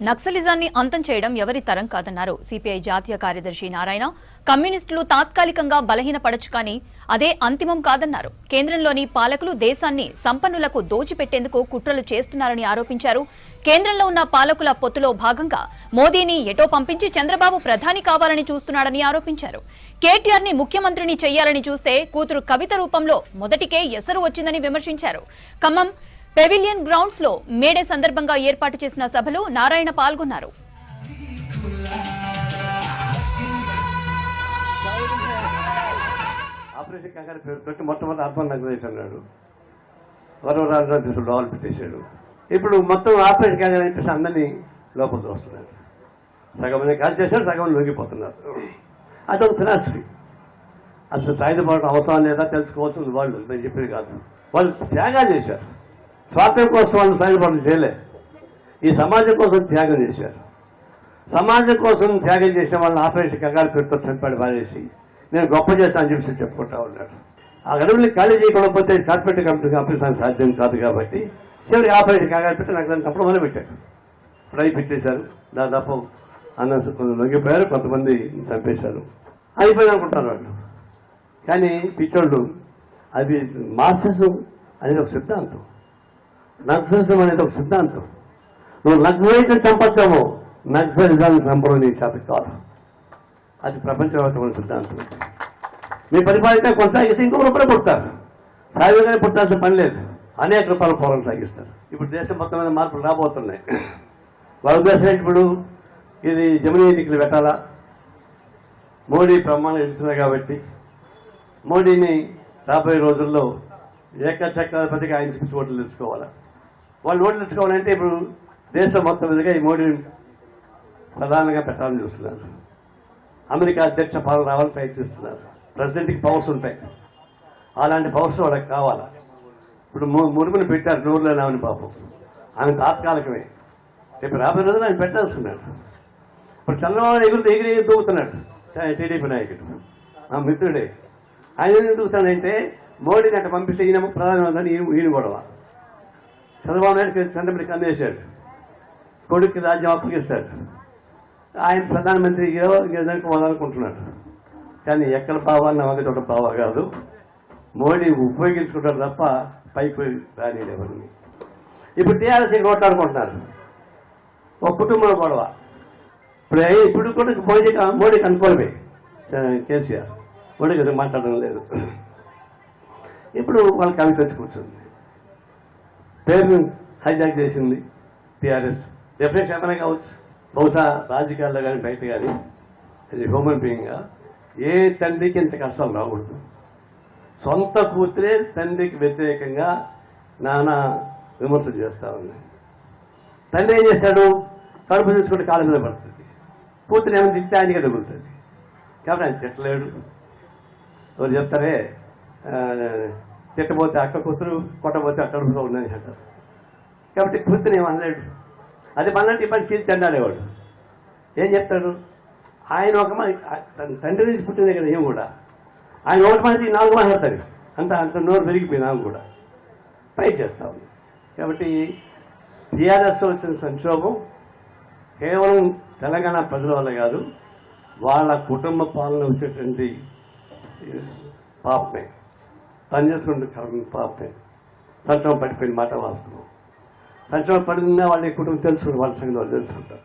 నక్సలిజాన్ని అంతం చేయడం ఎవరి తరం కాదన్నారు సిపిఐ జాతీయ కార్యదర్శి నారాయణ. కమ్యూనిస్టులు తాత్కాలికంగా బలహీనపడొచ్చు కానీ అదే అంతిమం కాదన్నారు. కేంద్రంలోని పాలకులు దేశాన్ని సంపన్నులకు దోచిపెట్టేందుకు కుట్రలు చేస్తున్నారని ఆరోపించారు. కేంద్రంలో ఉన్న పాలకుల పొత్తులో భాగంగా మోదీని ఎటో పంపించి చంద్రబాబు ప్రధాని కావాలని చూస్తున్నాడని ఆరోపించారు. కేటీఆర్ ని ముఖ్యమంత్రిని చేయాలని చూస్తే కూతురు కవిత రూపంలో మొదటికే ఎసరు వచ్చిందని విమర్శించారు. ఖమ్మం పెవిలియన్ గ్రౌండ్స్ లో మేడే సందర్భంగా ఏర్పాటు చేసిన సభలో నారాయణ పాల్గొన్నారు. ఆపరేషన్ కంగారు పెట్టి మొట్టమొదటి ఆత్మహత్య అన్నాడు. వరవరాజు లోపల పెట్టేశాడు. ఇప్పుడు మొత్తం ఆపరేషన్ కంగారు అనిపిస్తే అందరినీ లోపలికి వస్తున్నారు. సగం మంది కాల్ చేశారు, సగం లొంగిపోతున్నారు. అదొక ఫిలాసఫీ. అసలు సాయుధ పోరాటం అవసరం లేదా తెలుసుకోవాల్సింది వాళ్ళు, నేను చెప్పేది కాదు. వాళ్ళు త్యాగాలు చేశారు. స్వాతంత్ర్యం కోసం వాళ్ళు సాయుధ పోరాటం చేయలే, ఈ సమాజం కోసం త్యాగం చేశారు. సమాజం కోసం త్యాగం చేసిన వాళ్ళని ఆపరేషన్ కంగారు పెడుతూ చంపాడు పారేసి నేను గొప్ప చేస్తాను అని చెప్పి చెప్పుకుంటా ఉన్నాడు. ఆ గడువుని ఖాళీ చేయకపోతే కార్పొరేట్ కంపెనీకి ఆపరేషన్ సాధ్యం కాదు కాబట్టి చివరికి ఆపరేషన్ కంగారు పెట్టి నాకు దాన్ని తప్పుడు మొదలుపెట్టారు. ఫ్రై పెట్టేశారు. దాదాపు అన్న కొంత లొంగిపోయారు, కొంతమంది చంపేశారు. అయిపోయింది అనుకుంటారు వాళ్ళు. కానీ పిచ్చోళ్ళు అది మార్క్సిజం అనేది ఒక సిద్ధాంతం, నక్సలిజం అనేది ఒక సిద్ధాంతం. నువ్వు నక్సలైట్ని చంపచ్చాము, నక్సలిజాన్ని చంపడం నీ చేత కాదు. అది ప్రపంచవ్యాప్తమైన సిద్ధాంతం. మీ పరిపాలన కొనసాగిస్తే ఇంకొక రూపాయలు పుడతారు. సాయుధంగానే పుట్టాల్సిన పని లేదు, అనేక రూపాయల పోరాటం సాగిస్తారు. ఇప్పుడు దేశం మొత్తం మీద మార్పులు రాబోతున్నాయి. వాళ్ళ ఉద్దేశం ఇప్పుడు ఇది జమినీ ఎన్నికలు పెట్టాలా, మోడీ ప్రమాణం ఎడుతున్నారు కాబట్టి మోడీని రాబోయే రోజుల్లో ఏకచక్రాధిపతిగా ఆయన చూపించి ఓట్లు తెచ్చుకోవాలి. వాళ్ళు ఓట్లు తెచ్చుకోవాలంటే ఇప్పుడు దేశం మొత్తం మీదుగా ఈ మోడీని ప్రధానంగా పెట్టాలని చూస్తున్నారు. అమెరికా అధ్యక్ష పాలన రావాలని ప్రయత్నిస్తున్నారు. ప్రెసిడెంట్కి పవర్స్ ఉంటాయి, అలాంటి పవర్స్ వాళ్ళకి కావాలా. ఇప్పుడు మురుగుని పెట్టారు నూరులో నామని పాపం, ఆయన తాత్కాలికమే. రేపు రాబోయే రోజున ఆయన పెట్టాల్సుకున్నాడు. ఇప్పుడు చంద్రబాబు ఎగిరి దూకుతున్నాడు టీడీపీ నాయకుడు, ఆ మిత్రుడే. ఆయన ఎందుకు దూకుతాడంటే మోడీని అట్లా పంపిస్తే ఈయన ప్రధానమంత్రి ఈయన గొడవ. చంద్రబాబు నాయుడు చంద్రబాబు కన్నేశాడు, కొడుక్కి రాజ్యం అప్పగిస్తాడు. ఆయన ప్రధానమంత్రి ఏదానికి పోవాలనుకుంటున్నాడు. కానీ ఎక్కడ బావాలని నమ్మకం ఒక బావ కాదు. మోడీ ఉపయోగించుకుంటారు తప్ప పైకి రాని ఎవరిని. ఇప్పుడు టీఆర్ఎస్ కొట్లాడుకుంటున్నారు, ఒక కుటుంబంలో గొడవ. ఇప్పుడు కూడా మోడీకి అనుకోవడమే కేసీఆర్, మోడీకి మాట్లాడడం లేదు. ఇప్పుడు వాళ్ళ కవిత వచ్చి కూర్చుంది, పేరును హైజాక్ చేసింది టీఆర్ఎస్. డెఫినేషన్ ఏమైనా కావచ్చు, బహుశా రాజకీయాల్లో కానీ బయట కానీ అది హ్యూమన్ బీయింగ్గా ఏ తండ్రికి ఇంత కష్టాలు రాకూడదు. సొంత కూతురే తండ్రికి వ్యతిరేకంగా నానా విమర్శలు చేస్తూ ఉంది. తండ్రి ఏం చేస్తాడు, కడుపు తీసుకుంటే కాళ్ళ మీద పడుతుంది. కూతురు ఏమైనా తింటే ఆయనగా తగులుతుంది కాబట్టి ఆయన తిట్టలేడు. ఎవరు చెప్తారే తిట్టబోతే అక్క కూతురు, కొట్టబోతే అక్కడ ఉందని అంటారు. కాబట్టి కూతురు ఏమనలేడు. అది మనంటే ఇప్పటి సీల్ చెందాలేవాడు ఏం చెప్తాడు. ఆయన ఒక తండ్రి నుంచి పుట్టిందే కదా ఏం కూడా. ఆయన ఒకటి మంది 4 మాట్లాడతాడు, అంత నోరు పెరిగిపోయి నాకు కూడా ఫైట్ చేస్తా ఉంది. కాబట్టి టీఆర్ఎస్ వచ్చిన సంక్షోభం కేవలం తెలంగాణ ప్రజల వల్ల కాదు, వాళ్ళ కుటుంబ పాలన వచ్చేటువంటి పాపమే, పని చేసుకుంటే పాపమే. సంక్షోభం పడిపోయిన మాట వాస్తవం. సంక్షోభం పడిందా వాళ్ళ కుటుంబం తెలుసుకుంటారు, వాళ్ళ సంగతి వాళ్ళు తెలుసుకుంటారు.